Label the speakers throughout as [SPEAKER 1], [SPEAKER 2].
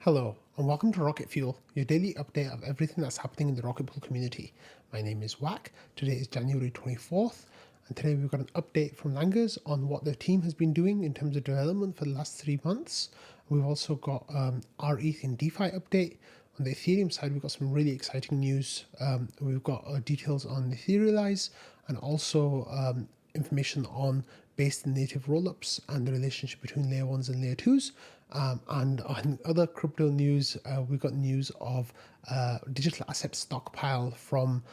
[SPEAKER 1] Hello, and welcome to Rocket Fuel, your daily update of everything that's happening in the Rocket Pool community. My name is Wack. Today is January 24th, and today we've got an update from Langers on what the team has been doing in terms of development for the last 3 months. We've also got rETH in DeFi update. On the Ethereum side, we've got some really exciting news. We've got details on Etherealize and also information on based native rollups and the relationship between layer 1s and layer 2s. And on other crypto news, we got news of digital asset stockpile from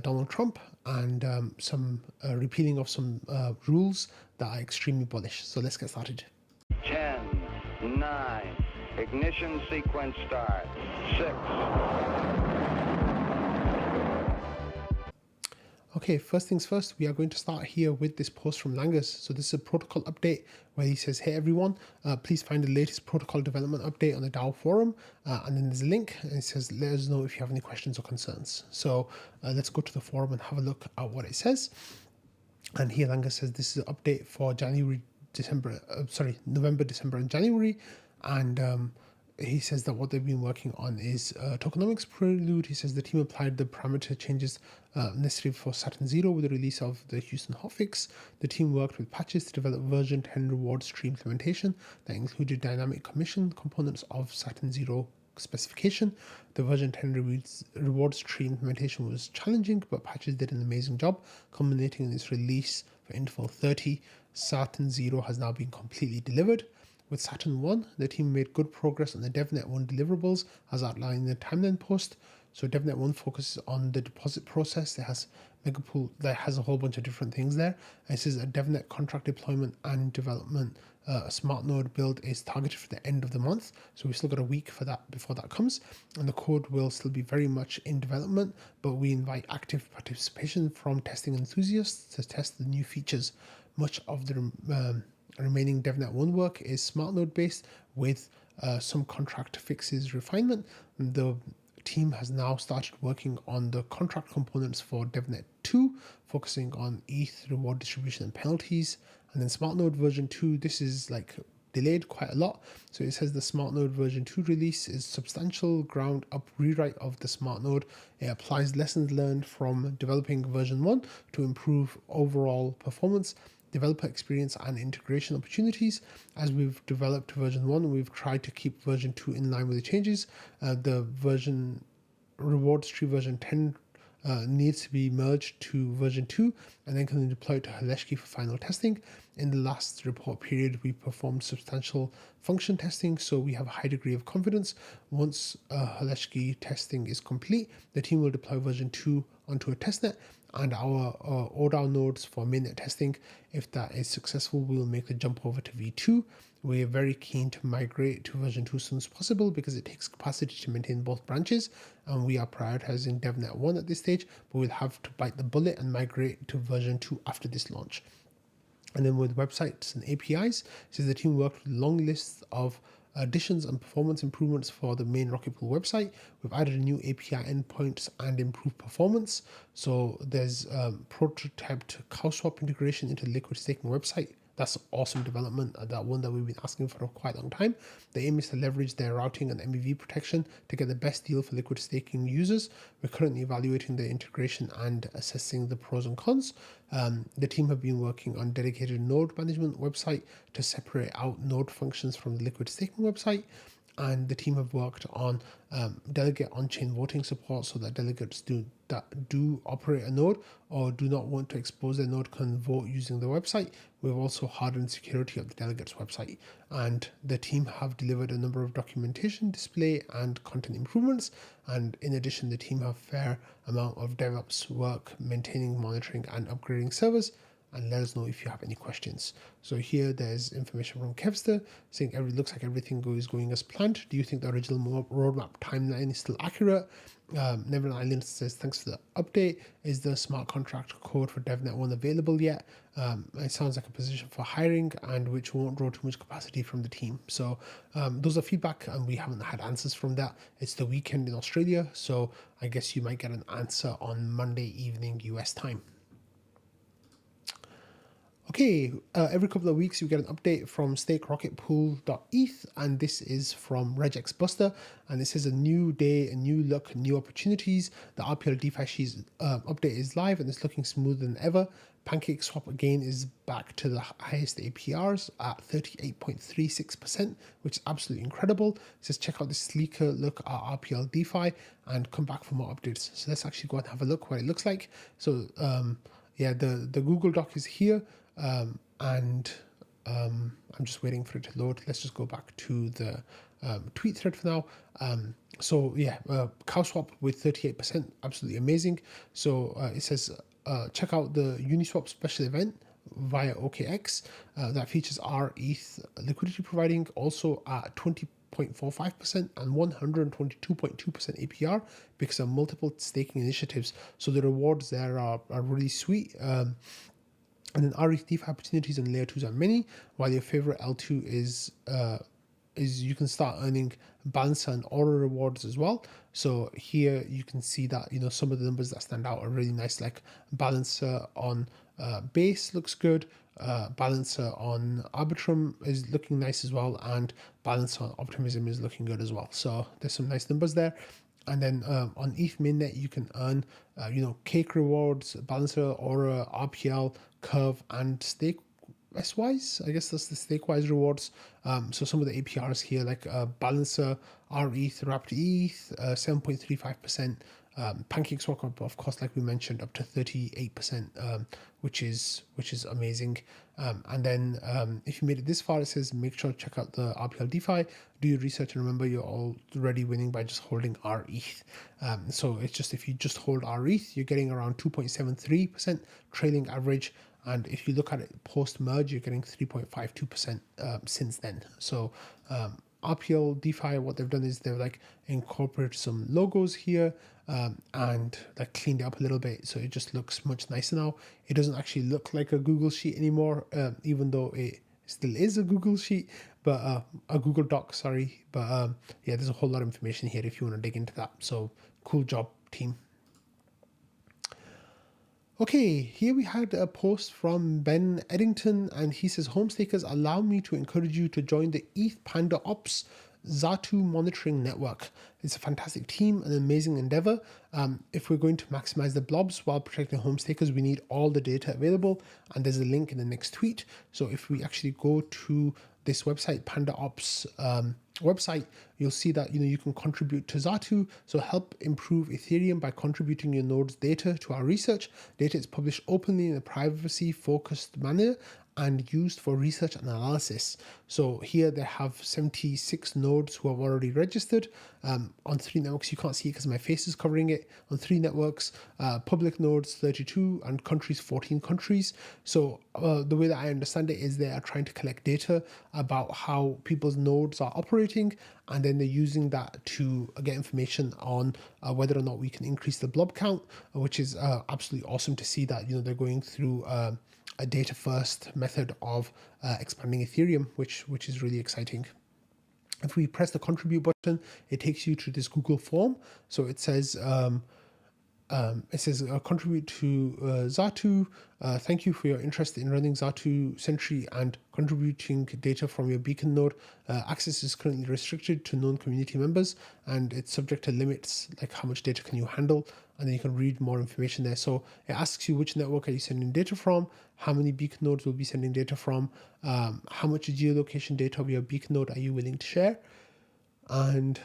[SPEAKER 1] Donald Trump and some repealing of some rules that are extremely bullish. So let's get started.
[SPEAKER 2] 10, 9, ignition sequence start, 6.
[SPEAKER 1] Okay, first things first, we are going to start here with this post from Langers. So this is a protocol update where he says, hey everyone, please find the latest protocol development update on the DAO forum. And then there's a link and it says, let us know if you have any questions or concerns. So let's go to the forum and have a look at what it says. And here Langers says this is an update for November, December and January. And he says that what they've been working on is tokenomics prelude. He says the team applied the parameter changes necessary for Saturn Zero with the release of the Houston hotfix. The team worked with patches to develop version 10 reward stream implementation that included dynamic commission components of Saturn Zero specification. The version 10 reward stream implementation was challenging, but patches did an amazing job, culminating in its release for interval 30. Saturn Zero has now been completely delivered. With Saturn 1, the team made good progress on the DevNet 1 deliverables as outlined in the timeline post. So DevNet 1 focuses on the deposit process. It has Megapool that has a whole bunch of different things there. And it says a DevNet contract deployment and development smart node build is targeted for the end of the month. So we've still got a week for that before that comes. And the code will still be very much in development, but we invite active participation from testing enthusiasts to test the new features. Much of the remaining DevNet 1 work is smart node based with some contract fixes refinement. The team has now started working on the contract components for DevNet 2, focusing on ETH reward distribution and penalties. And then smart node version 2, this is like delayed quite a lot. So it says the smart node version 2 release is substantial ground up rewrite of the smart node. It applies lessons learned from developing version 1 to improve overall performance, developer experience and integration opportunities. As we've developed version 1, we've tried to keep version 2 in line with the changes. The version rewards tree version 10 needs to be merged to version 2 and then can be deployed to Haleshki for final testing. In the last report period, we performed substantial function testing, so we have a high degree of confidence. Once Haleshki testing is complete, the team will deploy version 2 onto a testnet and our ODAO nodes for mainnet testing. If that is successful, we will make the jump over to V2. We're very keen to migrate to version 2 as soon as possible because it takes capacity to maintain both branches, and we are prioritizing DevNet 1 at this stage, but we'll have to bite the bullet and migrate to version 2 after this launch. And then with websites and APIs, it says the team worked with long lists of additions and performance improvements for the main Rocket Pool website. We've added a new API endpoints and improved performance. So there's prototyped CowSwap integration into the liquid staking website. That's awesome development, that one that we've been asking for quite a long time. The aim is to leverage their routing and MEV protection to get the best deal for liquid staking users. We're currently evaluating the integration and assessing the pros and cons. The team have been working on dedicated node management website to separate out node functions from the liquid staking website. And the team have worked on delegate on-chain voting support so that delegates that do operate a node or do not want to expose their node can vote using the website. We've also hardened security of the delegates website, and the team have delivered a number of documentation, display and content improvements. And in addition, the team have fair amount of DevOps work maintaining, monitoring and upgrading servers. And let us know if you have any questions. So here there's information from Kevster saying looks like everything is going as planned. Do you think the original roadmap timeline is still accurate? Neverland Island says thanks for the update. Is the smart contract code for DevNet 1 available yet? It sounds like a position for hiring and which won't draw too much capacity from the team. So those are feedback and we haven't had answers from that. It's the weekend in Australia, so I guess you might get an answer on Monday evening US time. Okay, every couple of weeks you get an update from stakerocketpool.eth, and this is from Regex Buster, and this is a new day, a new look, new opportunities. The RPL DeFi Sheets update is live and it's looking smoother than ever. PancakeSwap again is back to the highest APRs at 38.36%, which is absolutely incredible. It says check out this sleeker look at RPL DeFi and come back for more updates. So let's actually go and have a look what it looks like. So yeah, the Google Doc is here. And I'm just waiting for it to load. Let's just go back to the tweet thread for now. So yeah, CowSwap with 38%, absolutely amazing. So it says check out the Uniswap special event via OKX that features rETH liquidity providing also at 20.45% and 122.2% APR because of multiple staking initiatives. So the rewards there are really sweet. And then rETH DeFi opportunities on layer 2s are many, while your favorite L2 is you can start earning Balancer and Aura rewards as well. So here you can see that some of the numbers that stand out are really nice, like Balancer on base looks good, Balancer on Arbitrum is looking nice as well, and Balancer on Optimism is looking good as well. So there's some nice numbers there. And then on ETH mainnet, you can earn, cake rewards, Balancer, Aura, RPL, Curve, and Stake S-Wise. I guess that's the Stakewise rewards. So some of the APRs here, like Balancer, rETH, Wrapped ETH, 7.35%. PancakeSwap, of course, like we mentioned, up to 38%, which is amazing. And then if you made it this far, it says make sure to check out the RPL DeFi, do your research, and remember you're already winning by just holding rETH. So it's just if you just hold rETH, you're getting around 2.73% trailing average. And if you look at it post-merge, you're getting 3.52% since then. So RPL DeFi, what they've done is they've like incorporated some logos here and like cleaned it up a little bit, so it just looks much nicer now. It doesn't actually look like a Google Sheet anymore, even though it still is a Google Sheet, but a Google Doc, sorry. But yeah, there's a whole lot of information here if you want to dig into that. So cool job, team. Okay, here we had a post from Ben Eddington, and he says, Homestakers, allow me to encourage you to join the ETH Panda Ops Zatu monitoring network. It's a fantastic team, an amazing endeavor. If we're going to maximize the blobs while protecting homestakers, we need all the data available, and there's a link in the next tweet. So if we actually go to this website, Panda Ops website, you'll see that you can contribute to Zatu. So help improve Ethereum by contributing your node's data to our research. Data is published openly in a privacy-focused manner and used for research and analysis. So here they have 76 nodes who have already registered on 3 networks. You can't see it because my face is covering it. On 3 networks, public nodes 32 and countries 14 countries. So the way that I understand it is they are trying to collect data about how people's nodes are operating, and then they're using that to get information on whether or not we can increase the blob count, which is absolutely awesome to see that they're going through a data first method of expanding Ethereum, which is really exciting. If we press the contribute button, it takes you to this Google form. So it says contribute to Zatu. Thank you for your interest in running Zatu Sentry and contributing data from your beacon node. Access is currently restricted to known community members, and it's subject to limits like how much data can you handle, and then you can read more information there. So it asks you which network are you sending data from, how many beacon nodes will be sending data from, how much geolocation data of your beacon node are you willing to share, and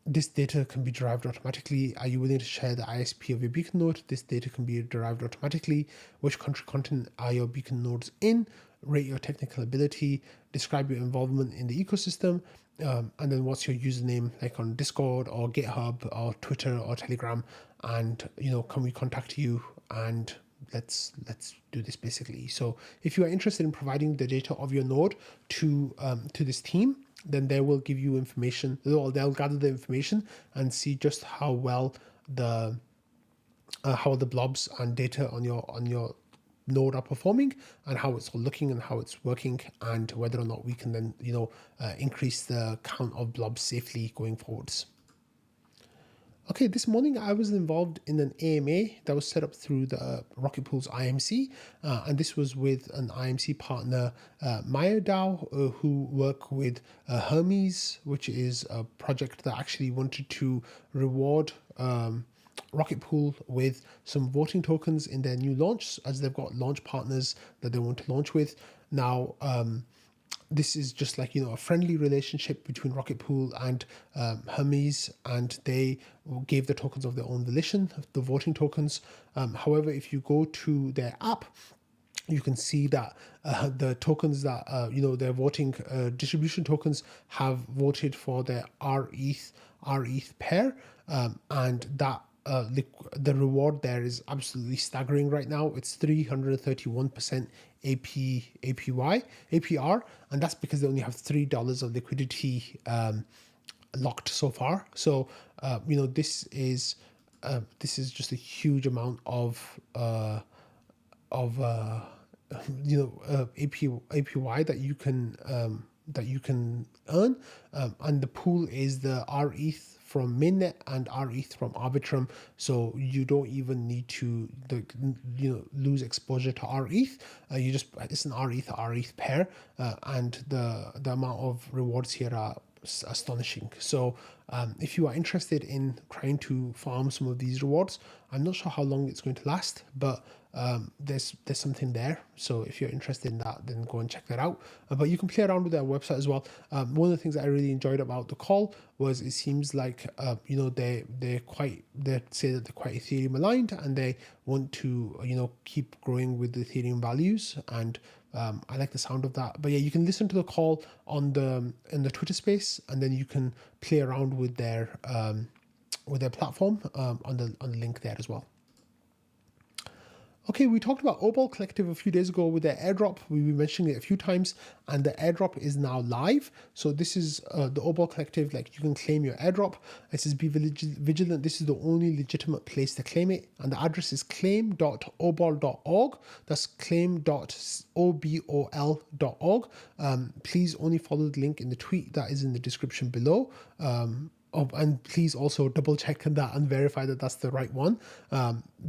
[SPEAKER 1] this data can be derived automatically. Are you willing to share the ISP of your beacon node? This data can be derived automatically. Which country content are your beacon nodes in? Rate your technical ability. Describe your involvement in the ecosystem. And then what's your username, like on Discord or GitHub or Twitter or Telegram? And can we contact you? And let's do this basically. So if you are interested in providing the data of your node to this team, then they will give you information, or they'll gather the information and see just how well the blobs and data on your node are performing, and how it's all looking and how it's working, and whether or not we can then increase the count of blobs safely going forwards. Okay, this morning I was involved in an AMA that was set up through the Rocket Pool's IMC, and this was with an IMC partner, MaiaDAO, who work with Hermes, which is a project that actually wanted to reward Rocket Pool with some voting tokens in their new launch, as they've got launch partners that they want to launch with. Now, this is just like, a friendly relationship between Rocket Pool and Hermes, and they gave the tokens of their own volition, the voting tokens. However, if you go to their app, you can see that the tokens that their voting distribution tokens have voted for their rETH pair, and that the reward there is absolutely staggering right now. It's 331% APR, and that's because they only have $3 of liquidity locked so far. So this is just a huge amount of APY that you can earn, and the pool is the rETH from mainnet and rETH from Arbitrum, so you don't even need to lose exposure to rETH. You just, it's an rETH pair, and the amount of rewards here are astonishing. So if you are interested in trying to farm some of these rewards, I'm not sure how long it's going to last, but there's something there. So if you're interested in that, then go and check that out. But you can play around with their website as well. One of the things that I really enjoyed about the call was it seems like they say that they're quite Ethereum aligned, and they want to keep growing with the Ethereum values, and I like the sound of that. But yeah, you can listen to the call in the Twitter space, and then you can play around with their platform on the link there as well. Okay, we talked about Obol Collective a few days ago with their airdrop. We've been mentioning it a few times, and the airdrop is now live. So this is the Obol Collective, like you can claim your airdrop. It says be vigilant. This is the only legitimate place to claim it. And the address is claim.obol.org. That's claim.obol.org. Please only follow the link in the tweet that is in the description below. And please also double check that and verify that that's the right one,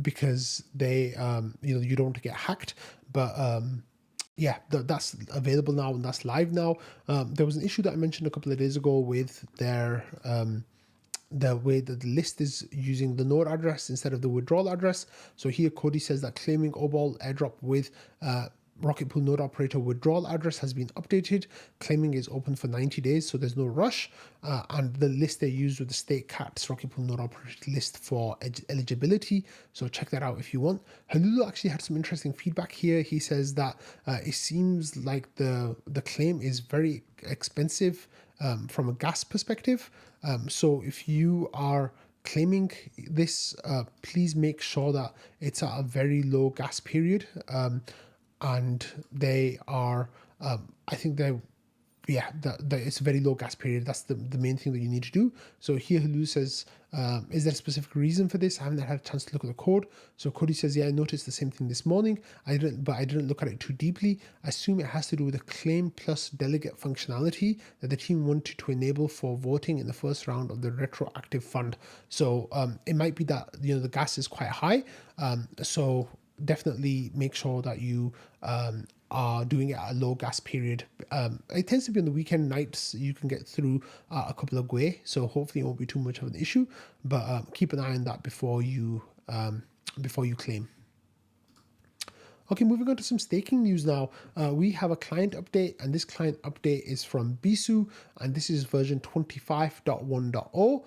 [SPEAKER 1] because they, you don't want to get hacked. But yeah, that's available now and that's live now. There was an issue that I mentioned a couple of days ago with their the way that the list is using the node address instead of the withdrawal address. So here Cody says that claiming Obol airdrop with Rocket Pool node operator withdrawal address has been updated. Claiming is open for 90 days, so there's no rush. And the list they used with the stake cats Rocket Pool node operator list for eligibility. So check that out if you want. Halulu actually had some interesting feedback here. He says that it seems like the claim is very expensive from a gas perspective. So if you are claiming this, please make sure that it's at a very low gas period. And they are, I think they're, it's a very low gas period. That's the main thing that you need to do. So here Hulu says, is there a specific reason for this? I haven't had a chance to look at the code. So Cody says, yeah, I noticed the same thing this morning. But I didn't look at it too deeply. I assume it has to do with the claim plus delegate functionality that the team wanted to enable for voting in the first round of the retroactive fund. So it might be that, the gas is quite high. So definitely make sure that you are doing it at a low gas period. It tends to be on the weekend nights you can get through a couple of gwei, so hopefully it won't be too much of an issue, but keep an eye on that before you claim. Okay, moving on to some staking news now. We have a client update, and this client update is from Bisu, and this is version 25.1.0.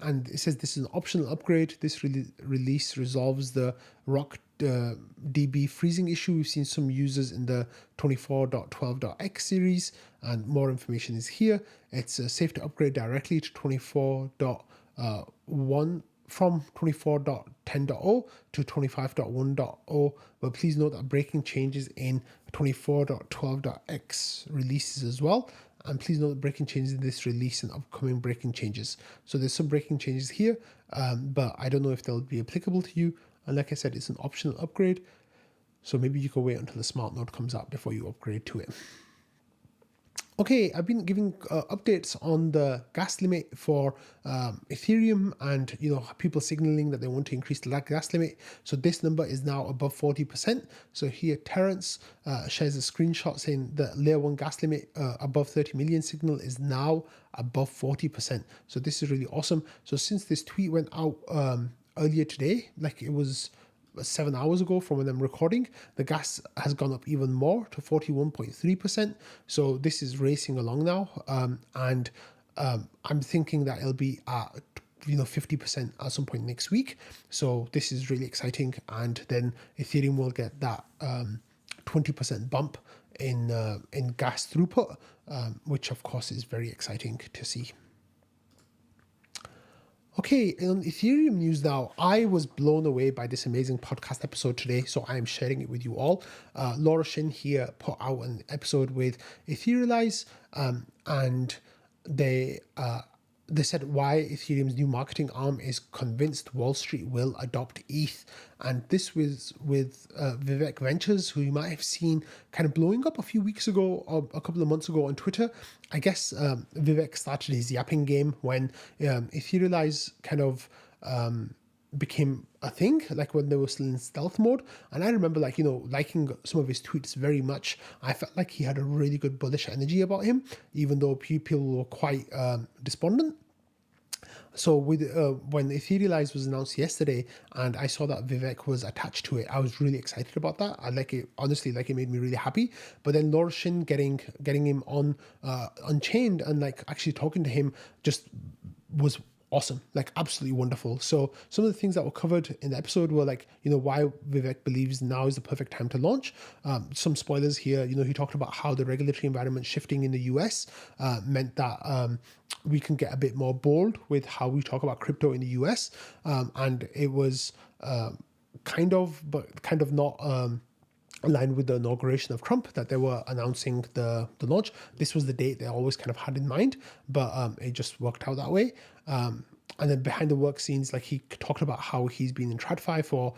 [SPEAKER 1] And it says this is an optional upgrade. This release resolves the rock DB freezing issue. We've seen some users in the 24.12.x series, and more information is here. It's safe to upgrade directly to 24.1 from 24.10.0 to 25.1.0, but please note that breaking changes in 24.12.x releases as well. And please note that breaking changes in this release and upcoming breaking changes. So there's some breaking changes here, but I don't know if they'll be applicable to you. And like I said, it's an optional upgrade. So maybe you can wait until the smart node comes out before you upgrade to it. Okay, I've been giving updates on the gas limit for Ethereum, and people signaling that they want to increase the gas limit. So this number is now above 40%. So here Terrence shares a screenshot saying the layer 1 gas limit above 30 million signal is now above 40%. So this is really awesome. So since this tweet went out earlier today, like it was 7 hours ago from when I'm recording, the gas has gone up even more to 41.3%. So this is racing along now, and I'm thinking that it'll be at 50% at some point next week. So this is really exciting, and then Ethereum will get that 20% bump in gas throughput, which of course is very exciting to see. Okay, on Ethereum news now, I was blown away by this amazing podcast episode today, so I am sharing it with you all. Laura Shin here put out an episode with Etherealize, and they said why Ethereum's new marketing arm is convinced Wall Street will adopt ETH. And this was with Vivek Ventures, who you might have seen kind of blowing up a few weeks ago or a couple of months ago on Twitter. I guess Vivek started his yapping game when Etherealize kind of became a thing, like when they were still in stealth mode. And I remember liking some of his tweets very much. I felt like he had a really good bullish energy about him, even though people were quite despondent. So with when Etherealize was announced yesterday, and I saw that Vivek was attached to it, I was really excited about that. I like it, honestly. Like, it made me really happy. But then Laura Shin getting him on Unchained and actually talking to him just was awesome, absolutely wonderful. So some of the things that were covered in the episode were why Vivek believes now is the perfect time to launch. Some spoilers here. He talked about how the regulatory environment shifting in the US meant that we can get a bit more bold with how we talk about crypto in the US, and it was kind of not aligned with the inauguration of Trump that they were announcing the launch. This was the date they always kind of had in mind, but it just worked out that way. And then behind the work scenes, he talked about how he's been in TradFi for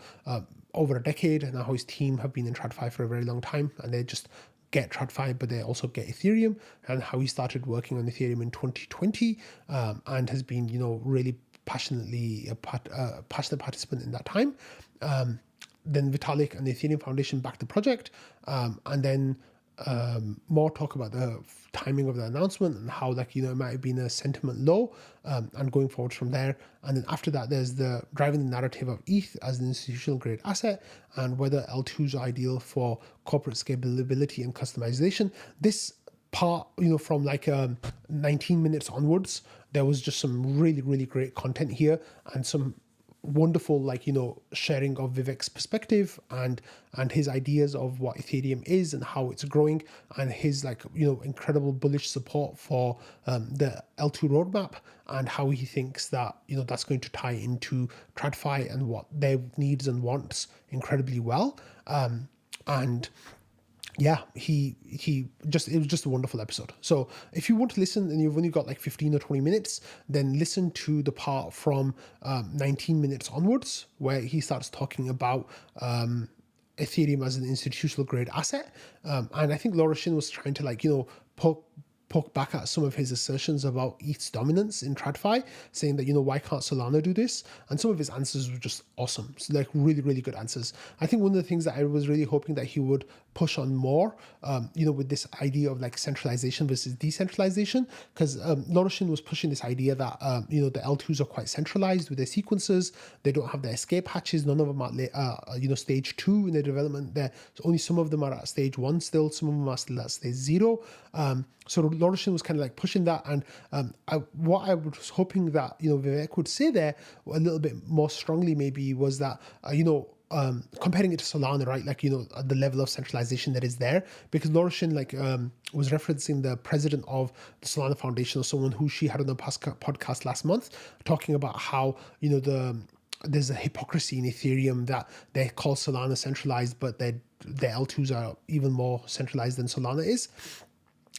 [SPEAKER 1] over a decade, and how his team have been in TradFi for a very long time, and they just get TradFi, but they also get Ethereum, and how he started working on Ethereum in 2020, and has been, really passionately a passionate participant in that time. Then Vitalik and the Ethereum Foundation backed the project, and then more talk about the timing of the announcement and how it might have been a sentiment low, and going forward from there. And then after that, there's the driving the narrative of ETH as an institutional grade asset, and whether L2s are ideal for corporate scalability and customization. This part, from 19 minutes onwards, there was just some really, really great content here, and some wonderful sharing of Vivek's perspective and his ideas of what Ethereum is and how it's growing, and his incredible bullish support for the L2 roadmap, and how he thinks that that's going to tie into TradFi and what their needs and wants incredibly well. And yeah, it was just a wonderful episode. So if you want to listen and you've only got 15 or 20 minutes, then listen to the part from 19 minutes onwards, where he starts talking about Ethereum as an institutional grade asset. And I think Laura Shin was trying to poke back at some of his assertions about ETH's dominance in TradFi, saying that, why can't Solana do this? And some of his answers were just awesome. So really, really good answers. I think one of the things that I was really hoping that he would push on more, with this idea of centralization versus decentralization, because Laura Shin was pushing this idea that, the L2s are quite centralized with their sequences. They don't have their escape hatches. None of them are, stage 2 in their development. So only some of them are at stage 1 still. Some of them are still at stage 0. So Laura Shin was kind of pushing that, and what I was hoping that Vivek would say there a little bit more strongly maybe was that comparing it to Solana, right? The level of centralization that is there, because Laura Shin was referencing the president of the Solana Foundation, or someone who she had on the podcast last month, talking about how there's a hypocrisy in Ethereum that they call Solana centralized, but their L2s are even more centralized than Solana is.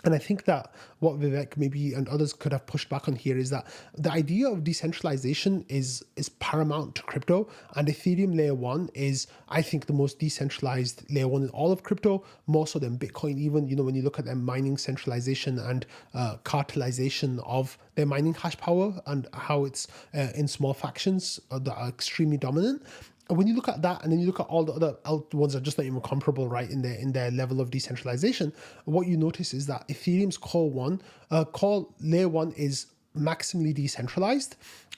[SPEAKER 1] And I think that what Vivek maybe and others could have pushed back on here is that the idea of decentralization is paramount to crypto, and Ethereum layer one is, I think, the most decentralized layer one in all of crypto, more so than Bitcoin. Even when you look at their mining centralization and cartelization of their mining hash power and how it's in small factions that are extremely dominant. When you look at that and then you look at all the other ones that are just not even comparable, right, in their level of decentralization, what you notice is that Ethereum's core layer one is maximally decentralized.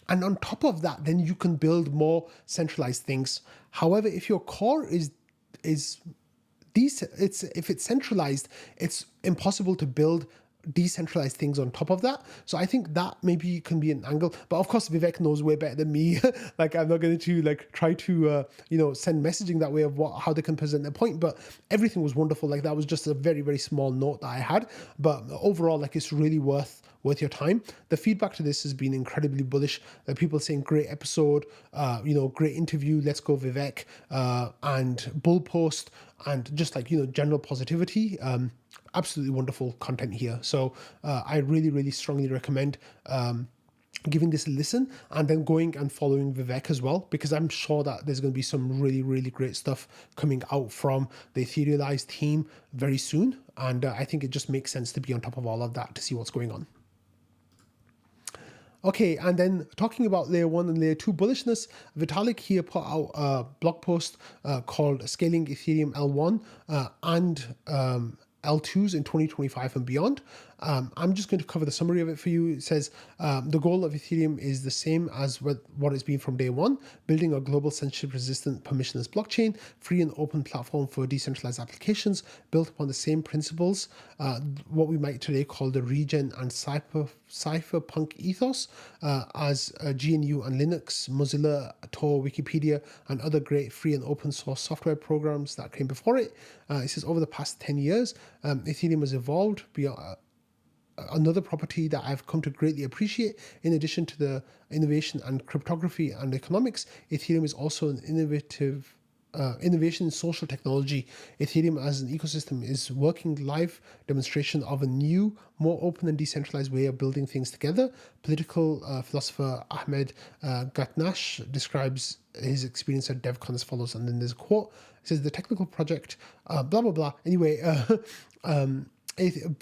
[SPEAKER 1] And on top of that, then you can build more centralized things. However, if your core is if it's centralized, it's impossible to build decentralized things on top of that. So I think that maybe can be an angle, but of course Vivek knows way better than me. Like, I'm not going to like try to send messaging that way of how they can present their point, but everything was wonderful. Like, that was just a very, very small note that I had, but overall, like, it's really worth your time. The feedback to this has been incredibly bullish. People saying great episode, great interview, let's go Vivek, and bull post, and just like general positivity. Absolutely wonderful content here. So I really, really strongly recommend giving this a listen and then going and following Vivek as well, because I'm sure that there's going to be some really, really great stuff coming out from the Etherealize team very soon. And I think it just makes sense to be on top of all of that to see what's going on. Okay, and then talking about layer one and layer two bullishness, Vitalik here put out a blog post called Scaling Ethereum L1 and L2s in 2025 and beyond. I'm just going to cover the summary of it for you. It says the goal of Ethereum is the same as what it's been from day one, building a global censorship-resistant permissionless blockchain, free and open platform for decentralized applications built upon the same principles, what we might today call the regen and cypherpunk ethos, as GNU and Linux, Mozilla, Tor, Wikipedia, and other great free and open source software programs that came before it. It says over the past 10 years, Ethereum has evolved beyond another property that I've come to greatly appreciate. In addition to the innovation and cryptography and economics, Ethereum is also an innovation in social technology. Ethereum as an ecosystem is working live demonstration of a new, more open and decentralized way of building things together. Political philosopher Ahmed Gatnash describes his experience at DevCon as follows, and then there's a quote. It says, the technical project, blah, blah, blah. Anyway,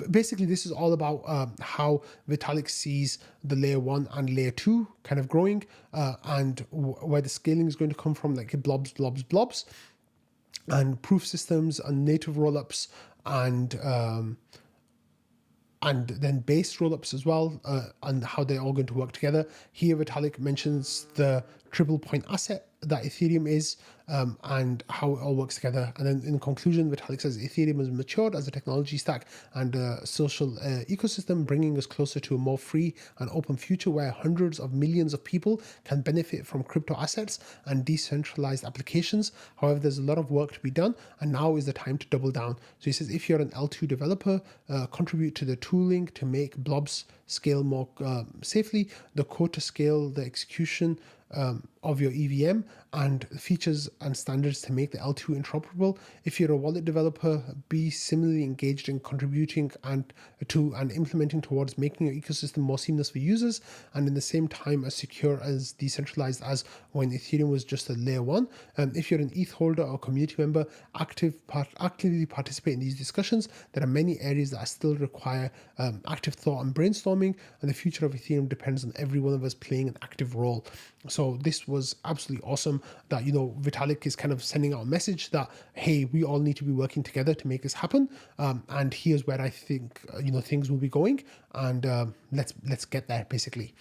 [SPEAKER 1] basically, this is all about how Vitalik sees the layer one and layer two kind of growing, and where the scaling is going to come from, like blobs, and proof systems and native rollups, and then base rollups as well, and how they're all going to work together. Here, Vitalik mentions the triple point asset that Ethereum is, and how it all works together. And then in conclusion, Vitalik says Ethereum has matured as a technology stack and a social ecosystem, bringing us closer to a more free and open future where hundreds of millions of people can benefit from crypto assets and decentralized applications. However, there's a lot of work to be done, and now is the time to double down. So he says, if you're an L2 developer, contribute to the tooling to make blobs scale more safely, the code to scale the execution of your EVM, and features and standards to make the L2 interoperable. If you're a wallet developer, be similarly engaged in contributing and implementing towards making your ecosystem more seamless for users, and in the same time as secure as decentralized as when Ethereum was just a layer one. If you're an ETH holder or community member, actively participate in these discussions. There are many areas that still require active thought and brainstorming, and the future of Ethereum depends on every one of us playing an active role. So this was absolutely awesome that, Vitalik is kind of sending out a message that, hey, we all need to be working together to make this happen. And here's where I think, things will be going. And let's get there, basically.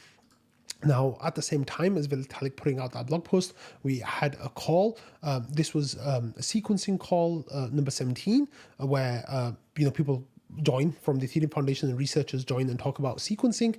[SPEAKER 1] Now, at the same time as Vitalik putting out that blog post, we had a call. This was a sequencing call, number 17, where, people join from the Ethereum Foundation and researchers join and talk about sequencing.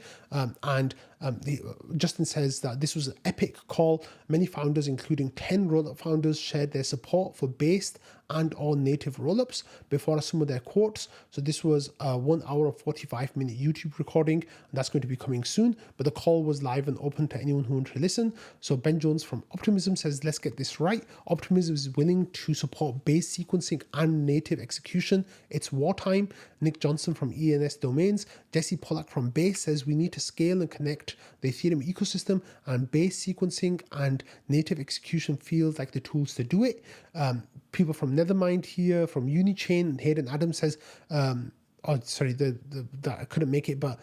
[SPEAKER 1] Justin says that this was an epic call. Many founders, including 10 rollup founders, shared their support for based and or native rollups before some of their quotes. So this was a 1 hour and 45-minute YouTube recording, and that's going to be coming soon. But the call was live and open to anyone who wanted to listen. So Ben Jones from Optimism says, let's get this right. Optimism is willing to support base sequencing and native execution. It's wartime. Nick Johnson from ENS Domains. Jesse Pollack from Base says we need to scale and connect the Ethereum ecosystem, and Base sequencing and native execution feels like the tools to do it. People from Nethermind here, from Unichain, Hayden Adams says, oh, sorry, that I couldn't make it, but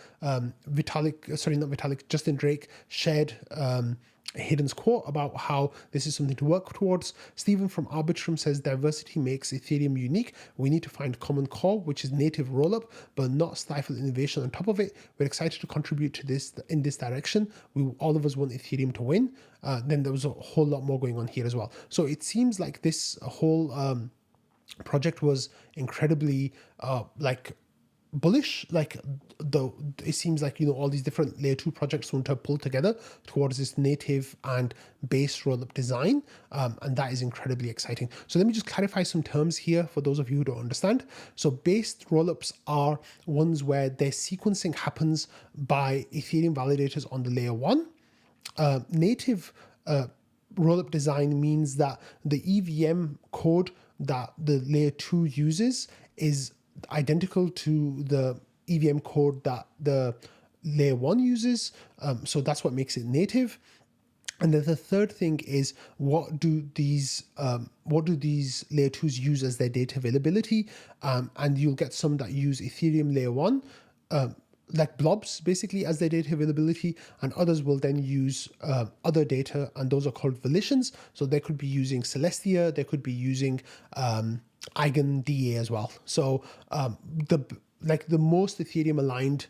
[SPEAKER 1] Justin Drake shared Hayden's quote about how this is something to work towards. Stephen from Arbitrum says diversity makes Ethereum unique. We need to find common core, which is native rollup, but not stifle innovation on top of it. We're excited to contribute to this in this direction. All of us want Ethereum to win. Then there was a whole lot more going on here as well. So it seems like this whole project was incredibly bullish. It seems like all these different layer 2 projects want to pull together towards this native and base rollup design, and that is incredibly exciting. So let me just clarify some terms here for those of you who don't understand. So based rollups are ones where their sequencing happens by Ethereum validators on the layer 1. Native rollup design means that the EVM code that the layer 2 uses is identical to the EVM code that the layer 1 uses. So that's what makes it native. And then the third thing is, what do these layer 2s use as their data availability? And you'll get some that use Ethereum layer 1, like blobs basically as their data availability, and others will then use other data, and those are called volitions. So they could be using Celestia, they could be using EigenDA as well. So the most Ethereum aligned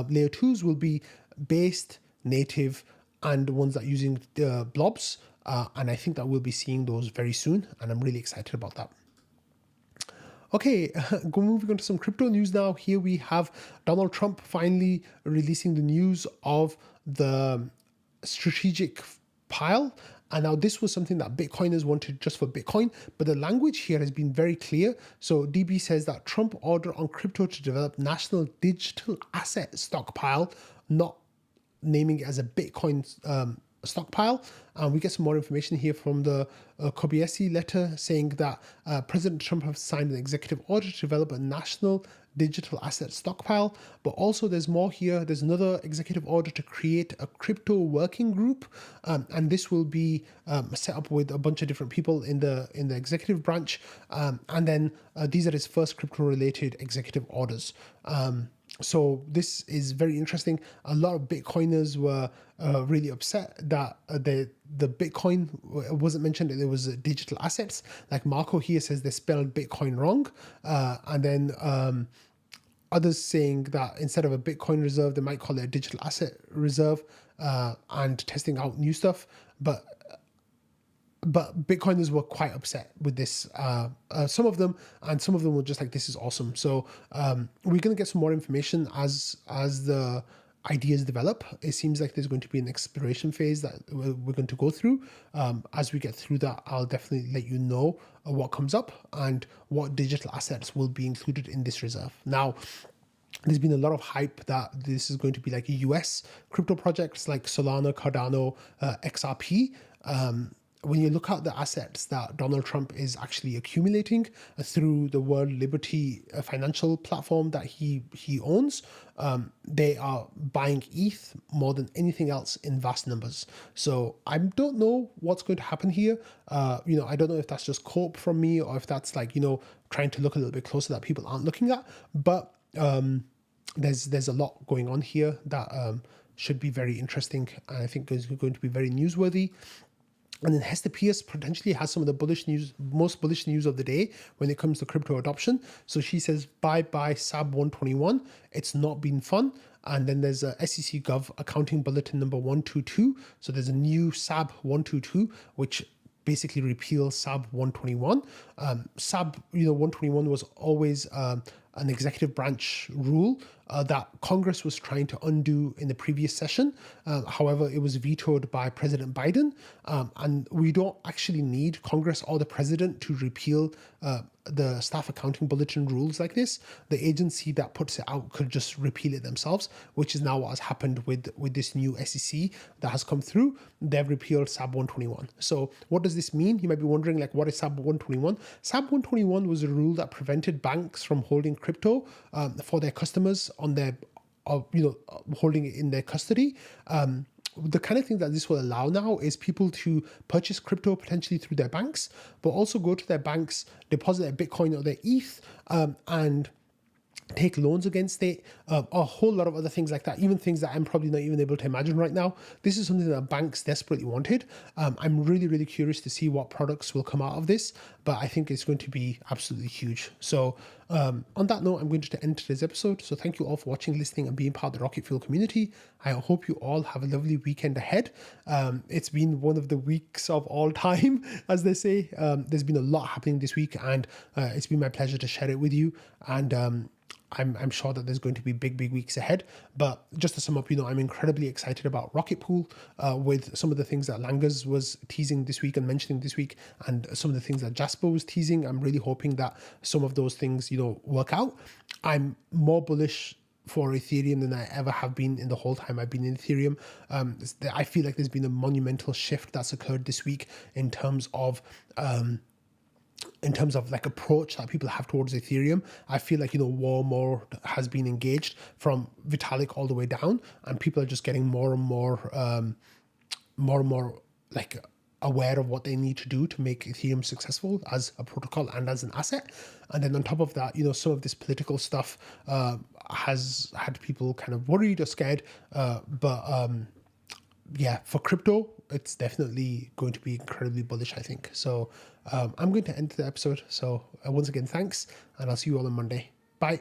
[SPEAKER 1] layer 2s will be based, native, and the ones that are using blobs. And I think that we'll be seeing those very soon, and I'm really excited about that. Okay, moving on to some crypto news now. Here we have Donald Trump finally releasing the news of the strategic pile. And now this was something that Bitcoiners wanted just for Bitcoin, but the language here has been very clear. So DB says that Trump order on crypto to develop national digital asset stockpile, not naming it as a Bitcoin stockpile. And we get some more information here from the Kobayashi letter saying that President Trump has signed an executive order to develop a national digital asset stockpile. But also there's more here. There's another executive order to create a crypto working group, and this will be set up with a bunch of different people in the executive branch. And then these are his first crypto related executive orders. So this is very interesting. A lot of Bitcoiners were really upset that the Bitcoin wasn't mentioned, that it was digital assets. Like Marco here says they spelled Bitcoin wrong. And then others saying that instead of a Bitcoin reserve, they might call it a digital asset reserve, and testing out new stuff. But Bitcoiners were quite upset with this, some of them, and some of them were just like, this is awesome. So we're going to get some more information as the ideas develop. It seems like there's going to be an exploration phase that we're going to go through. As we get through that, I'll definitely let you know what comes up and what digital assets will be included in this reserve. Now, there's been a lot of hype that this is going to be like US crypto projects like Solana, Cardano, XRP. When you look at the assets that Donald Trump is actually accumulating through the World Liberty financial platform that he owns, they are buying ETH more than anything else in vast numbers. So I don't know what's going to happen here. I don't know if that's just cope from me, or if that's like, trying to look a little bit closer that people aren't looking at. But there's a lot going on here that should be very interesting, and I think is going to be very newsworthy. And then Hester Pierce potentially has some of the most bullish news of the day when it comes to crypto adoption. So she says, bye SAB 121. It's not been fun. And then there's a SEC Gov accounting bulletin number 122. So there's a new SAB 122, which basically repeals SAB 121. SAB 121 was always an executive branch rule that Congress was trying to undo in the previous session. However, it was vetoed by President Biden, and we don't actually need Congress or the president to repeal the staff accounting bulletin rules like this. The agency that puts it out could just repeal it themselves, which is now what has happened with this new SEC that has come through. They've repealed SAB 121. So what does this mean? You might be wondering, like, what is SAB 121? SAB 121 was a rule that prevented banks from holding crypto for their customers on their, holding it in their custody. The kind of thing that this will allow now is people to purchase crypto potentially through their banks, but also go to their banks, deposit their Bitcoin or their ETH, and take loans against it, a whole lot of other things like that, even things that I'm probably not even able to imagine right now. This is something that banks desperately wanted. I'm really, really curious to see what products will come out of this, but I think it's going to be absolutely huge. So on that note, I'm going to end today's episode. So thank you all for watching, listening, and being part of the Rocket Fuel community. I hope you all have a lovely weekend ahead. It's been one of the weeks of all time, as they say. There's been a lot happening this week, and it's been my pleasure to share it with you. And I'm sure that there's going to be big weeks ahead. But just to sum up, I'm incredibly excited about Rocket Pool with some of the things that Langers was teasing this week and mentioning this week, and some of the things that Jasper was teasing. I'm really hoping that some of those things, work out. I'm more bullish for Ethereum than I ever have been in the whole time I've been in Ethereum. I feel like there's been a monumental shift that's occurred this week in terms of like approach that people have towards Ethereum. I feel like, more has been engaged from Vitalik all the way down, and people are just getting more and more like aware of what they need to do to make Ethereum successful as a protocol and as an asset. And then on top of that, some of this political stuff has had people kind of worried or scared, but yeah, for crypto, it's definitely going to be incredibly bullish, I think. So I'm going to end the episode. So once again, thanks, and I'll see you all on Monday. Bye.